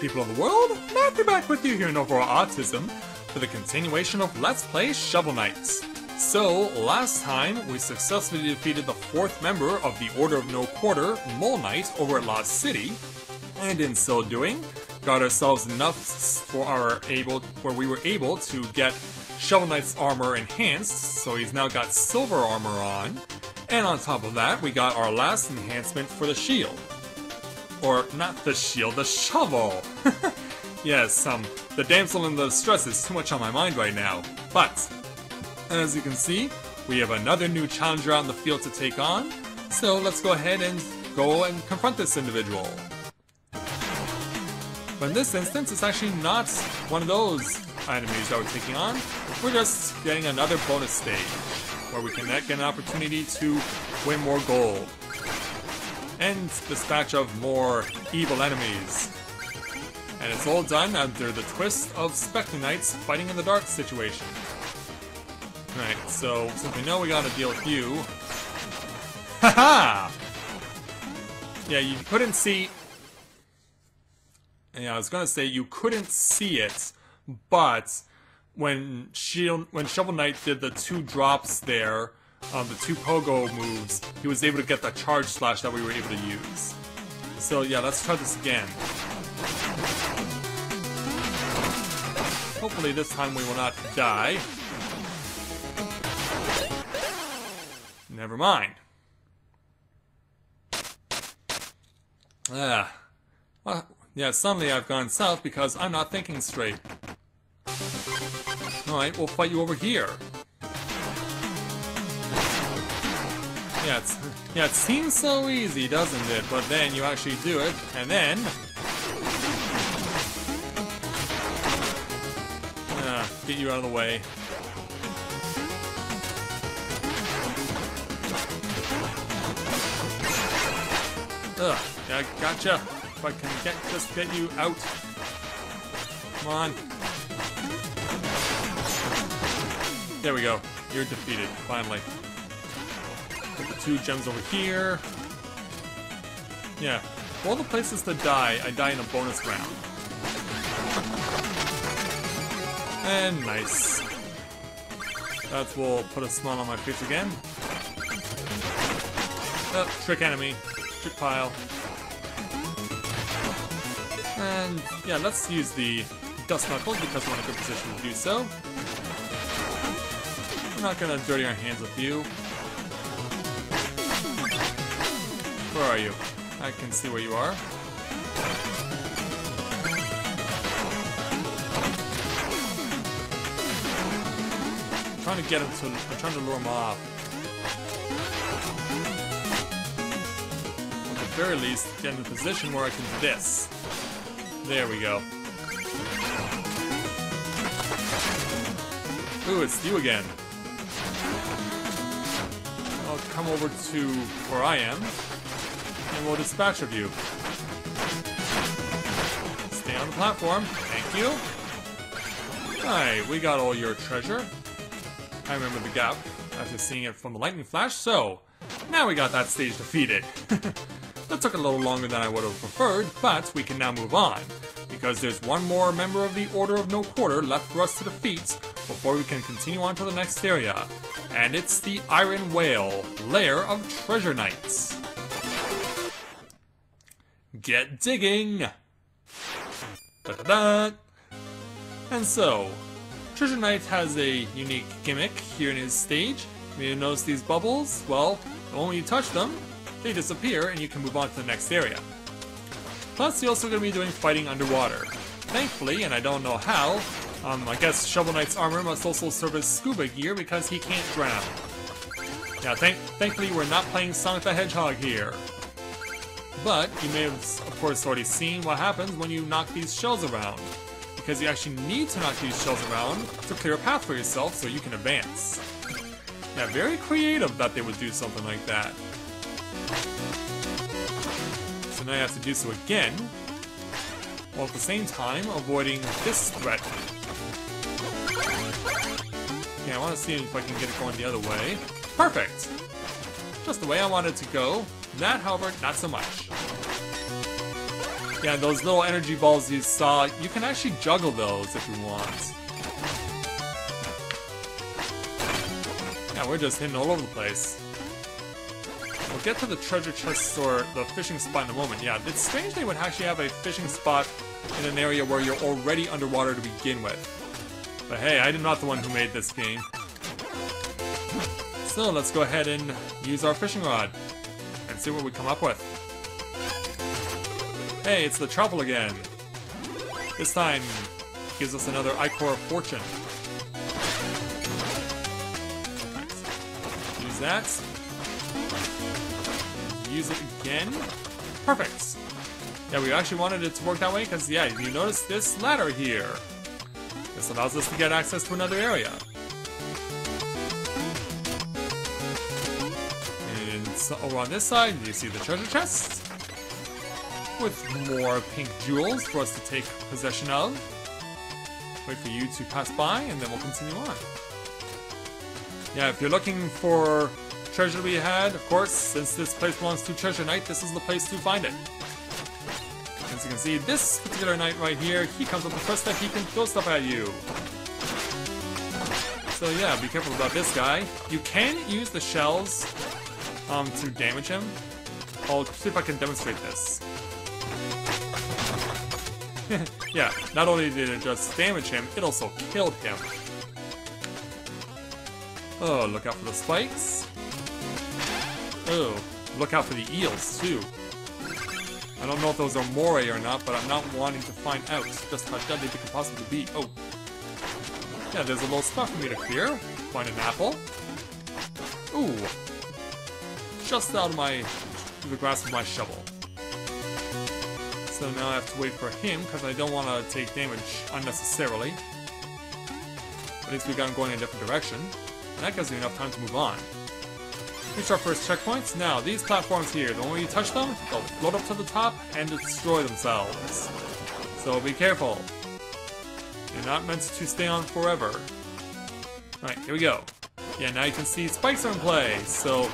people of the world, Matthew back with you here in Overall Autism for the continuation of Let's Play Shovel Knight. So, last time we successfully defeated the 4th member of the Order of No Quarter, Mole Knight, over at Lost City, and in so doing, got ourselves enough where we were able to get Shovel Knight's armor enhanced, so he's now got silver armor on, and on top of that, we got our last enhancement for the shield. Or, not the shield, the shovel! Yes, the damsel in the distress is too much on my mind right now. But, as you can see, we have another new challenger out in the field to take on, so let's go ahead and go and confront this individual. But in this instance, it's actually not one of those enemies that we're taking on. We're just getting another bonus stage, where we can get an opportunity to win more gold. And dispatch of more evil enemies. And it's all done under the twist of Spectre Knights fighting in the dark situation. Alright, so since we know we gotta deal with you... Haha! Yeah, you couldn't see... Yeah, I was gonna say you couldn't see it, but when Shovel Knight did the 2 drops there, the 2 pogo moves, he was able to get the charge slash that we were able to use. So yeah, let's try this again. Hopefully this time we will not die. Never mind. Well, yeah, suddenly I've gone south because I'm not thinking straight. Alright, we'll fight you over here. Yeah, it seems so easy, doesn't it? But then you actually do it, and then... get you out of the way. Ugh, yeah, gotcha. If I can just get you out. Come on. There we go. You're defeated, finally. Put the 2 gems over here. Yeah. Of all the places to die, I die in a bonus round. And nice. That will put a smile on my face again. Oh, trick enemy. Trick pile. And yeah, let's use the Dust Knuckles because we're in a good position to do so. We're not gonna dirty our hands with you. Where are you? I can see where you are. I'm trying to get him to. I'm trying to lure him off. At the very least, get in a position where I can do this. There we go. Ooh, it's you again. I'll come over to where I am, and we'll dispatch of you. Stay on the platform. Thank you. Alright, we got all your treasure. I remember the gap after seeing it from the lightning flash, so now we got that stage defeated. That took a little longer than I would have preferred, but we can now move on, because there's one more member of the Order of No Quarter left for us to defeat before we can continue on to the next area, and it's the Iron Whale, Lair of Treasure Knights. Get digging! Da-da-da! And so, Treasure Knight has a unique gimmick here in his stage. You notice these bubbles? Well, when you touch them, they disappear and you can move on to the next area. Plus, you're also going to be doing fighting underwater. Thankfully, and I don't know how, I guess Shovel Knight's armor must also serve as scuba gear because he can't drown. Yeah, thankfully we're not playing Sonic the Hedgehog here. But you may have, of course, already seen what happens when you knock these shells around. Because you actually need to knock these shells around to clear a path for yourself so you can advance. Yeah, very creative that they would do something like that. So now you have to do so again, while at the same time avoiding this threat. Okay, I want to see if I can get it going the other way. Perfect! Just the way I wanted it to go. That, however, not so much. Yeah, those little energy balls you saw, you can actually juggle those if you want. Yeah, we're just hitting all over the place. We'll get to the treasure chest or the fishing spot in a moment. Yeah, it's strange they would actually have a fishing spot in an area where you're already underwater to begin with. But hey, I'm not the one who made this game. So let's go ahead and use our fishing rod and see what we come up with. Hey, it's the truffle again. This time gives us another Ichor of Fortune. Right. Use that. Use it again. Perfect. Yeah, we actually wanted it to work that way because, yeah, you notice this ladder here. This allows us to get access to another area. And so over on this side, you see the treasure chest with more pink jewels for us to take possession of. Wait for you to pass by, and then we'll continue on. Yeah, if you're looking for treasure to be had, of course, since this place belongs to Treasure Knight, this is the place to find it. As you can see, this particular knight right here, he comes up the first step, he can throw stuff at you. So yeah, be careful about this guy. You can use the shells to damage him. I'll see if I can demonstrate this. Yeah, not only did it just damage him, it also killed him. Oh, look out for the spikes. Oh, look out for the eels, too. I don't know if those are moray or not, but I'm not wanting to find out just how deadly they could possibly be. Oh. Yeah, there's a little spot for me to clear. Find an apple. Ooh. Just out of the grasp of my shovel. So now I have to wait for him, because I don't want to take damage unnecessarily. At least we got him going in a different direction. And that gives me enough time to move on. Reach our first checkpoints. Now, these platforms here, the moment you touch them, they'll float up to the top and destroy themselves. So be careful. You're not meant to stay on forever. Alright, here we go. Yeah, now you can see spikes are in play, so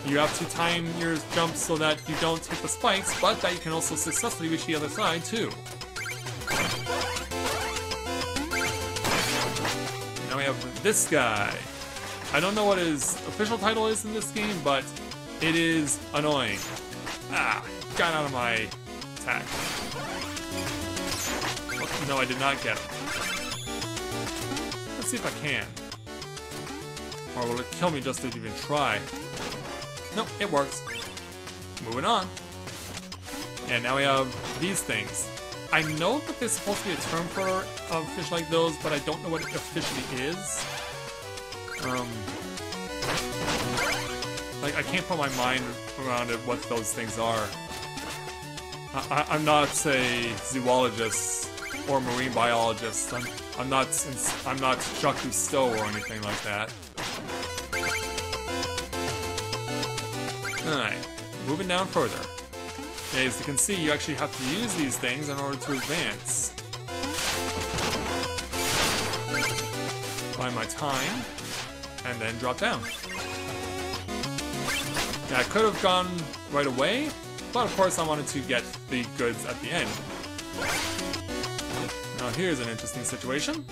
you have to time your jumps so that you don't hit the spikes, but that you can also successfully reach the other side, too. Now we have this guy. I don't know what his official title is in this game, but it is annoying. Ah, got out of my attack. Oh, no, I did not get him. Let's see if I can. Or will it kill me just to even try? Nope, it works. Moving on. And now we have these things. I know that there's supposed to be a term for fish like those, but I don't know what it officially is. Like, I can't put my mind around it what those things are. I'm not a zoologist or marine biologist. I'm not Jacques Cousteau or anything like that. Alright, moving down further. Okay, as you can see, you actually have to use these things in order to advance. Find my time, and then drop down. Yeah, I could have gone right away, but of course I wanted to get the goods at the end. Now here's an interesting situation.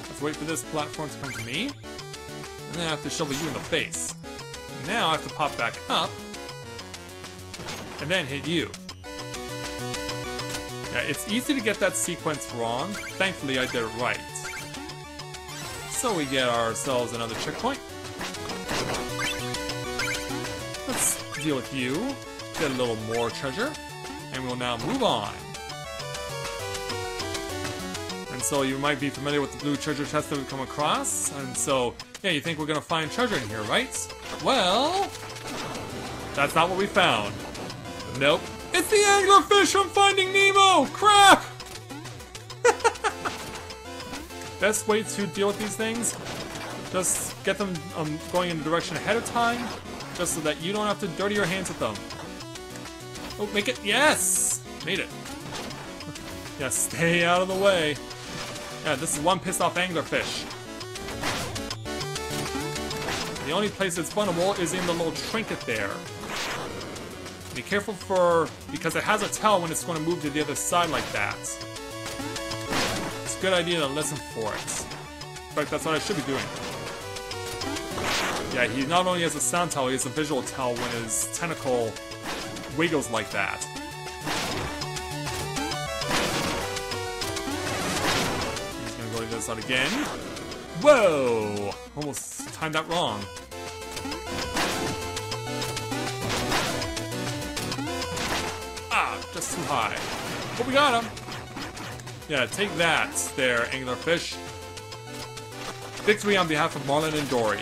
Let's wait for this platform to come to me, and then I have to shovel you in the face. Now I have to pop back up, and then hit you. Yeah, it's easy to get that sequence wrong. Thankfully I did it right. So we get ourselves another checkpoint. Let's deal with you, get a little more treasure, and we'll now move on. And so you might be familiar with the blue treasure chest that we've come across, and so, yeah, you think we're gonna find treasure in here, right? Well, that's not what we found. Nope. It's the anglerfish from Finding Nemo! Crap! Best way to deal with these things, just get them going in the direction ahead of time, just so that you don't have to dirty your hands with them. Oh, make it, yes! Made it. Yeah, stay out of the way. Yeah, this is one pissed off anglerfish. The only place it's vulnerable is in the little trinket there. Be careful because it has a tell when it's going to move to the other side like that. It's a good idea to listen for it. In fact, that's what I should be doing. Yeah, he not only has a sound tell, he has a visual tell when his tentacle wiggles like that. He's gonna go to the other side again. Whoa! Almost timed that wrong. Ah, just too high. But we got him! Yeah, take that there, anglerfish. Victory on behalf of Marlin and Dory.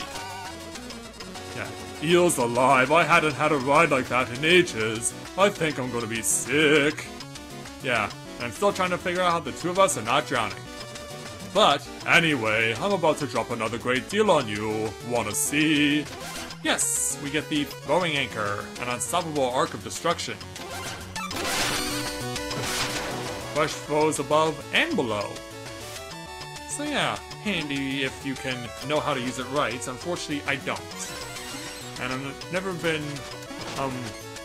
Yeah, eels alive. I hadn't had a ride like that in ages. I think I'm gonna be sick. Yeah, and I'm still trying to figure out how the two of us are not drowning. But, anyway, I'm about to drop another great deal on you. Wanna see? Yes, we get the throwing anchor, an unstoppable arc of destruction. Fresh throws above and below. So yeah, handy if you can know how to use it right. Unfortunately, I don't. And I've never been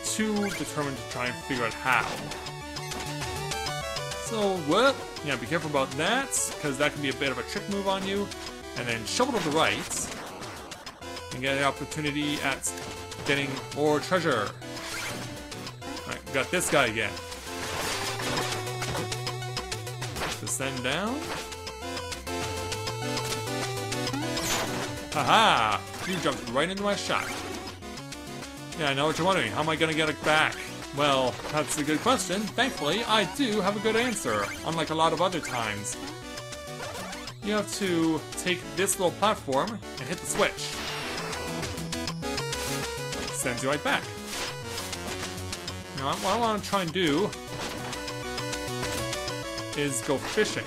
too determined to try and figure out how. So, well, yeah, be careful about that, because that can be a bit of a trick move on you. And then shovel to the right, and get an opportunity at getting more treasure. Alright, we got this guy again. Descend down. Haha! You jumped right into my shot. Yeah, I know what you're wondering. How am I gonna get it back? Well, that's a good question. Thankfully, I do have a good answer, unlike a lot of other times. You have to take this little platform and hit the switch. Sends you right back. Now, what I want to try and do is go fishing.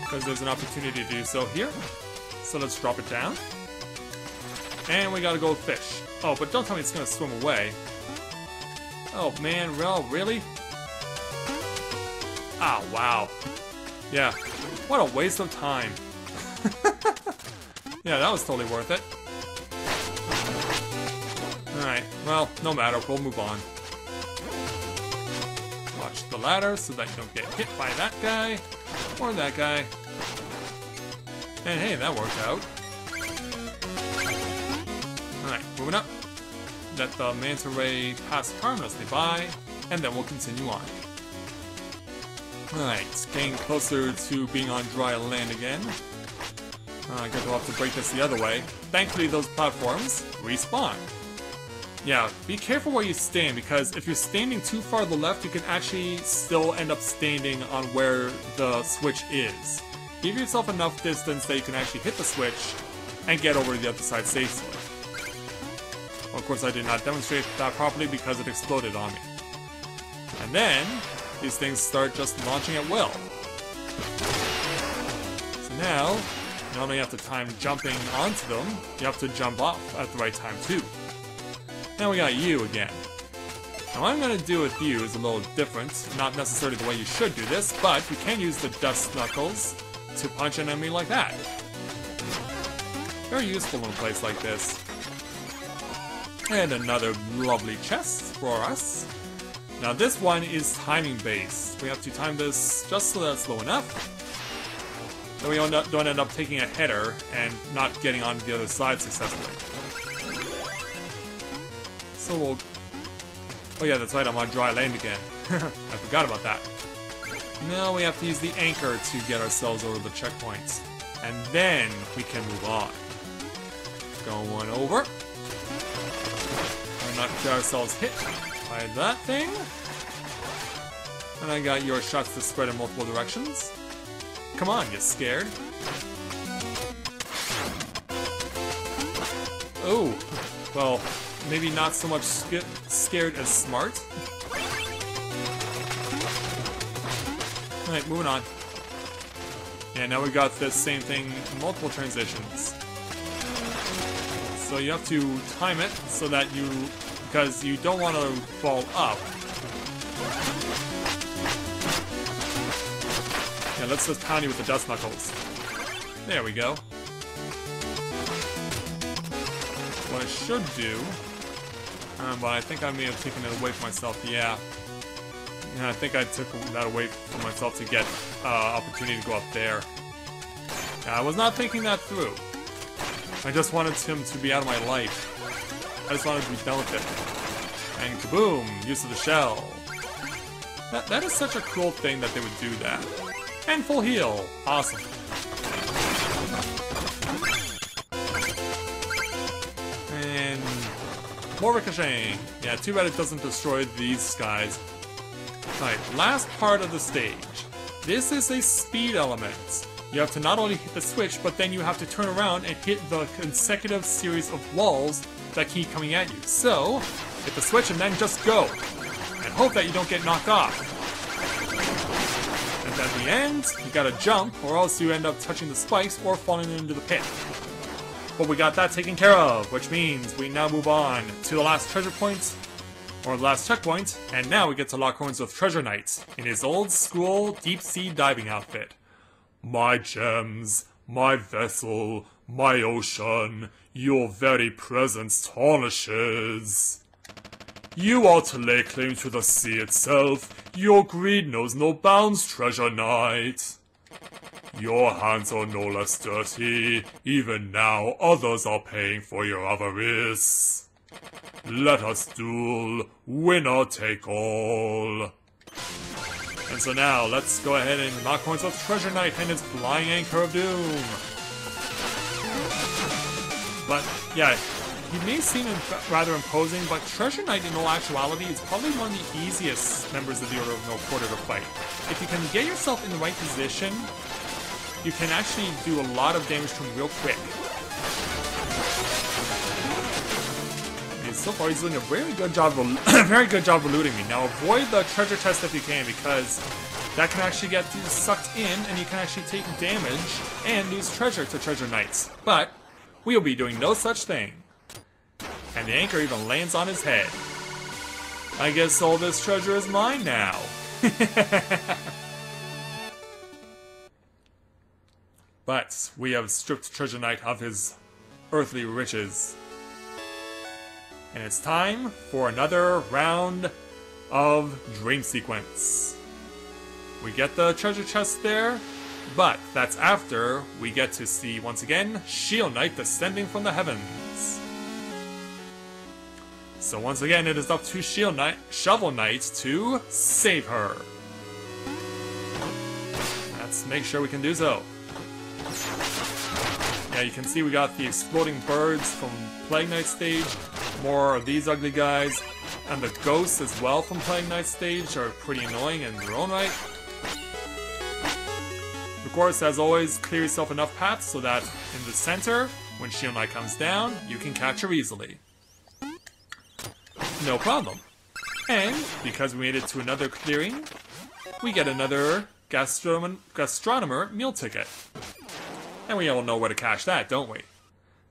Because there's an opportunity to do so here. So let's drop it down. And we gotta go fish. Oh, but don't tell me it's gonna swim away. Oh man, well, really? Ah, wow. Yeah, what a waste of time. Yeah, that was totally worth it. Alright, well, no matter, we'll move on. Watch the ladder so that you don't get hit by that guy, or that guy. And hey, that worked out. Alright, moving up. Let the manta ray pass harmlessly by, and then we'll continue on. Alright, getting closer to being on dry land again. I guess we'll have to break this the other way. Thankfully, those platforms respawn. Yeah, be careful where you stand, because if you're standing too far to the left, you can actually still end up standing on where the switch is. Give yourself enough distance that you can actually hit the switch and get over to the other side safely. Well, of course, I did not demonstrate that properly because it exploded on me. And then, these things start just launching at will. So now, not only have to time jumping onto them, you have to jump off at the right time too. Now we got you again. Now what I'm going to do with you is a little different, not necessarily the way you should do this, but you can use the dust knuckles to punch an enemy like that. Very useful in a place like this. And another lovely chest for us. Now this one is timing based. We have to time this just so that it's low enough. Then we don't end up taking a header and not getting onto the other side successfully. So we'll... Oh yeah, that's right, I'm on dry land again. I forgot about that. Now we have to use the anchor to get ourselves over the checkpoints. And then we can move on. Going over. And not get ourselves hit by that thing. And I got your shots to spread in multiple directions. Come on, you scared. Oh, well, maybe not so much scared as smart. Alright, moving on. Yeah, now we got this same thing, multiple transitions. So you have to time it so that because you don't want to fall up. Yeah, let's just pound you with the dust knuckles. There we go. What I should do But I think I may have taken it away from myself, yeah. I think I took that away from myself to get opportunity to go up there. I was not thinking that through. I just wanted him to be out of my life. I just wanted to be done with it. And kaboom! Use of the shell. That is such a cool thing that they would do that. And full heal. Awesome. And more ricocheting. Yeah, too bad it doesn't destroy these guys. Alright, last part of the stage. This is a speed element. You have to not only hit the switch, but then you have to turn around and hit the consecutive series of walls that keep coming at you. So, hit the switch and then just go. And hope that you don't get knocked off. And at the end, you gotta jump, or else you end up touching the spikes or falling into the pit. But we got that taken care of, which means we now move on to the last treasure point, or the last checkpoint, and now we get to lock horns with Treasure Knight in his old school deep-sea diving outfit. My gems, my vessel, my ocean, your very presence tarnishes. You ought to lay claim to the sea itself. Your greed knows no bounds, Treasure Knight. Your hands are no less dirty. Even now, others are paying for your avarice. Let us duel, winner take all. And so now, let's go ahead and knock horns with Treasure Knight and his flying anchor of doom. But, yeah, he may seem rather imposing, but Treasure Knight in all actuality is probably one of the easiest members of the Order of No Quarter to fight. If you can get yourself in the right position, you can actually do a lot of damage to him real quick. So far, he's doing a very good job of eluding me. Now, avoid the treasure chest if you can, because that can actually get you sucked in, and you can actually take damage and lose treasure to Treasure Knights. But we'll be doing no such thing. And the anchor even lands on his head. I guess all this treasure is mine now. But we have stripped Treasure Knight of his earthly riches. And it's time for another round of Dream Sequence. We get the treasure chest there, but that's after we get to see, once again, Shield Knight descending from the heavens. So once again, it is up to Shovel Knight to save her. Let's make sure we can do so. Yeah, you can see we got the exploding birds from Plague Knight stage, more of these ugly guys, and the ghosts as well from Plague Knight stage are pretty annoying in their own right. Of course, as always, clear yourself enough paths so that in the center, when Shield Knight comes down, you can catch her easily. No problem. And, because we made it to another clearing, we get another gastronomer meal ticket. And we all know where to cash that, don't we?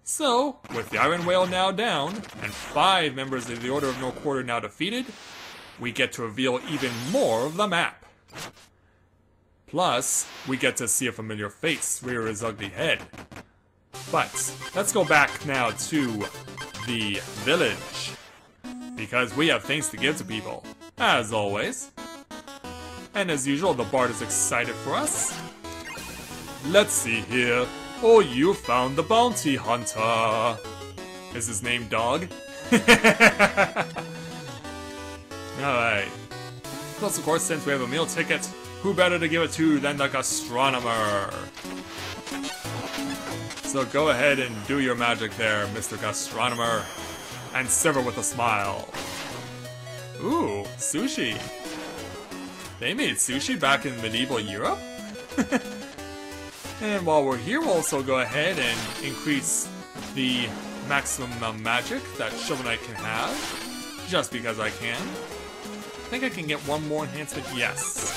So, with the Iron Whale now down, and 5 members of the Order of No Quarter now defeated, we get to reveal even more of the map. Plus, we get to see a familiar face rear his ugly head. But, let's go back now to the village, because we have things to give to people, as always. And as usual, the bard is excited for us. Let's see here. Oh, you found the bounty hunter. Is his name Dog? Alright. Plus, of course, since we have a meal ticket, who better to give it to than the gastronomer? So go ahead and do your magic there, Mr. Gastronomer, and serve it with a smile. Ooh, sushi. They made sushi back in medieval Europe? And while we're here, we'll also go ahead and increase the maximum magic that Shovel Knight can have, just because I can. I think I can get one more enhancement, yes.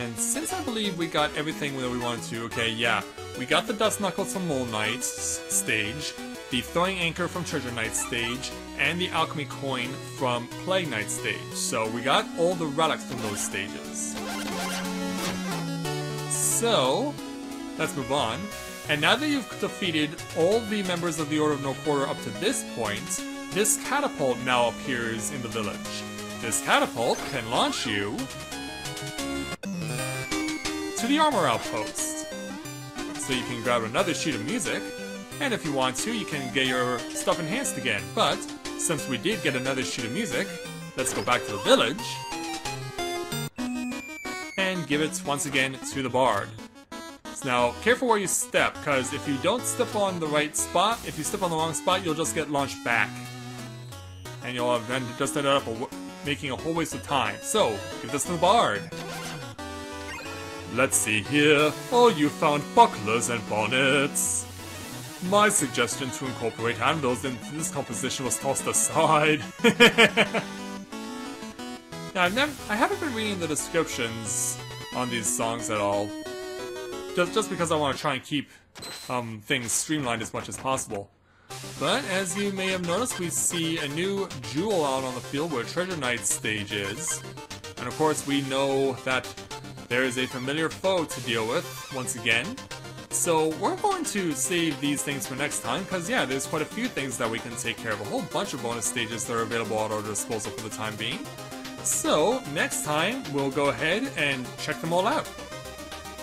And since I believe we got everything that we wanted to, okay, yeah, we got the Dust Knuckles from Mole Knight stage, the Throwing Anchor from Treasure Knight stage, and the Alchemy Coin from Plague Knight stage. So we got all the relics from those stages. So, let's move on. And now that you've defeated all the members of the Order of No Quarter up to this point, this catapult now appears in the village. This catapult can launch you to the armor outpost. So you can grab another sheet of music, and if you want to, you can get your stuff enhanced again. But since we did get another sheet of music, let's go back to the village and give it once again to the bard. So now, careful where you step, because if you don't step on the right spot, if you step on the wrong spot, you'll just get launched back. And you'll have then just ended up making a whole waste of time. So, give this to the bard. Let's see here. Oh, you found bucklers and bonnets. My suggestion to incorporate handles into this composition was tossed aside. Now, I haven't been reading the descriptions on these songs at all. Just because I want to try and keep things streamlined as much as possible. But as you may have noticed, we see a new jewel out on the field where Treasure Knight's stage is. And of course we know that there is a familiar foe to deal with, once again. So we're going to save these things for next time, because yeah, there's quite a few things that we can take care of. A whole bunch of bonus stages that are available at our disposal for the time being. So next time, we'll go ahead and check them all out.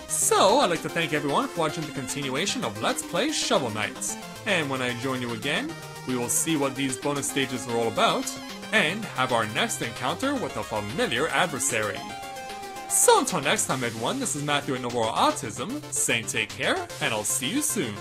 So, I'd like to thank everyone for watching the continuation of Let's Play Shovel Knight. And when I join you again, we will see what these bonus stages are all about, and have our next encounter with a familiar adversary. So until next time everyone, this is Matthew at Novora Autism, saying take care, and I'll see you soon.